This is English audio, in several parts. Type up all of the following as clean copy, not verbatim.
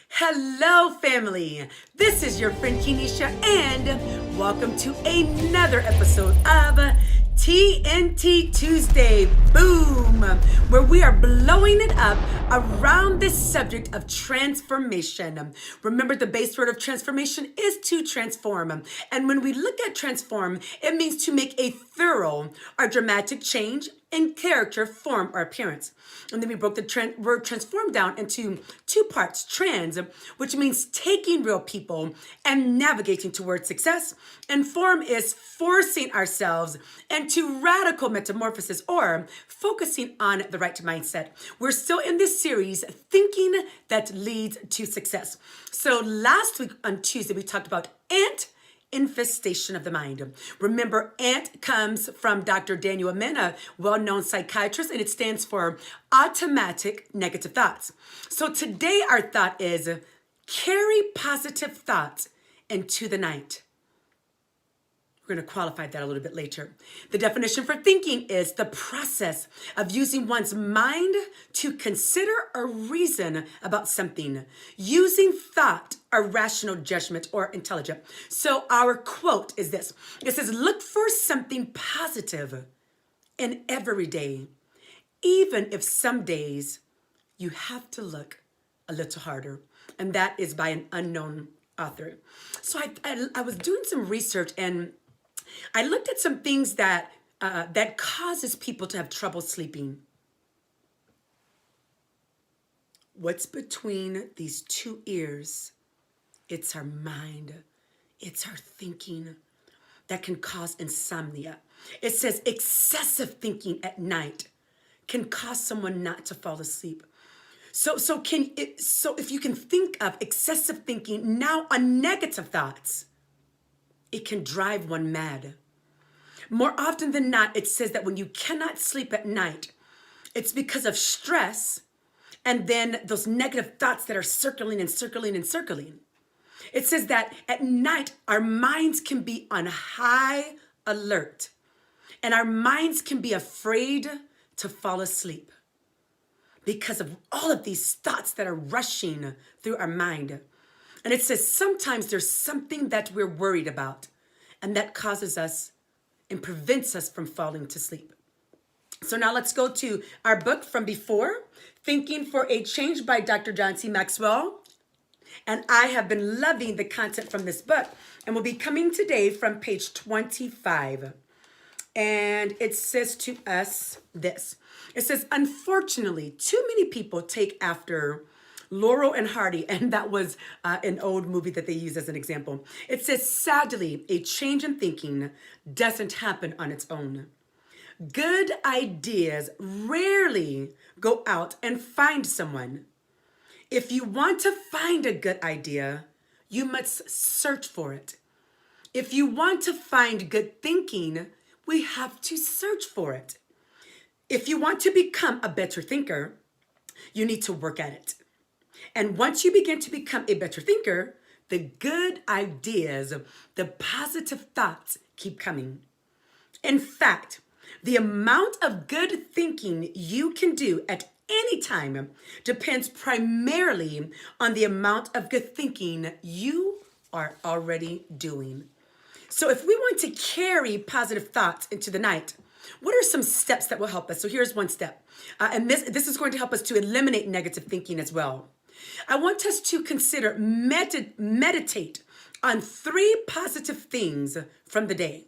Hello, family. This is your friend Kenisha, and welcome to another episode of TNT Tuesday. Boom! Where we are blowing it up around this subject of transformation. Remember, the base word of transformation is to transform. And when we look at transform, it means to make a thorough or dramatic change in character, form, or appearance. And then we broke the word transform down into two parts. Trans, which means taking real people and navigating towards success. And form is forcing ourselves into radical metamorphosis or focusing on the right mindset. We're still in this series, Thinking That Leads to Success. So last week on Tuesday, we talked about infestation of the mind. Remember, ANT comes from Dr. Daniel Amen, a well-known psychiatrist, and it stands for automatic negative thoughts. So today our thought is carry positive thoughts into the night. We're going to qualify that a little bit later. The definition for thinking is the process of using one's mind to consider or reason about something, using thought or rational judgment or intelligence. So our quote is this. It says, look for something positive in every day, even if some days you have to look a little harder. And that is by an unknown author. So I was doing some research, and I looked at some things that causes people to have trouble sleeping. What's between these two ears? It's our mind. It's our thinking that can cause insomnia. It says excessive thinking at night can cause someone not to fall asleep. So if you can think of excessive thinking now on negative thoughts, it can drive one mad. More often than not, it says that when you cannot sleep at night, it's because of stress and then those negative thoughts that are circling and circling and circling. It says that at night, our minds can be on high alert and our minds can be afraid to fall asleep because of all of these thoughts that are rushing through our mind. And it says sometimes there's something that we're worried about, and that causes us and prevents us from falling to sleep. So now let's go to our book from before, Thinking for a Change by Dr. John C. Maxwell. And I have been loving the content from this book, and we'll be coming today from page 25. And it says to us this. It says, unfortunately, too many people take after Laurel and Hardy, and that was an old movie that they use as an example. It says, sadly, a change in thinking doesn't happen on its own. Good ideas rarely go out and find someone. If you want to find a good idea, you must search for it. If you want to find good thinking, we have to search for it. If you want to become a better thinker, you need to work at it. And once you begin to become a better thinker, the good ideas, the positive thoughts keep coming. In fact, the amount of good thinking you can do at any time depends primarily on the amount of good thinking you are already doing. So if we want to carry positive thoughts into the night, what are some steps that will help us? So here's one step. And this is going to help us to eliminate negative thinking as well. I want us to consider meditate on 3 positive things from the day.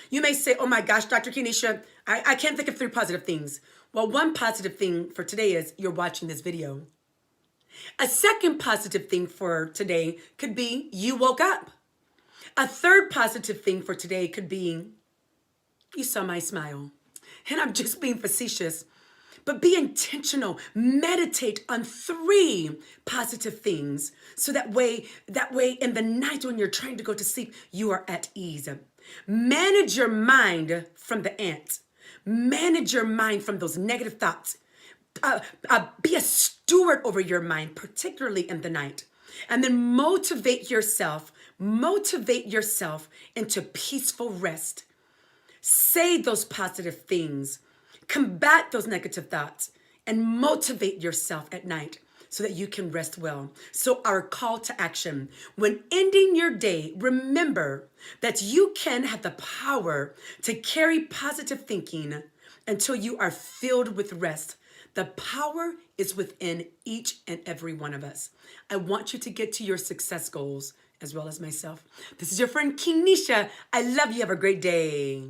You may say, oh my gosh, Dr. Kenisha, I can't think of 3 positive things. Well, one positive thing for today is you're watching this video. A second positive thing for today could be you woke up. A third positive thing for today could be you saw my smile. And I'm just being facetious. But be intentional. Meditate on 3 positive things. So that way in the night when you're trying to go to sleep, you are at ease. Manage your mind from the ants. Manage your mind from those negative thoughts. Be a steward over your mind, particularly in the night. And then motivate yourself into peaceful rest. Say those positive things. Combat those negative thoughts and motivate yourself at night so that you can rest well. So our call to action, when ending your day, remember that you can have the power to carry positive thinking until you are filled with rest. The power is within each and every one of us. I want you to get to your success goals as well as myself. This is your friend Kenisha. I love you. Have a great day.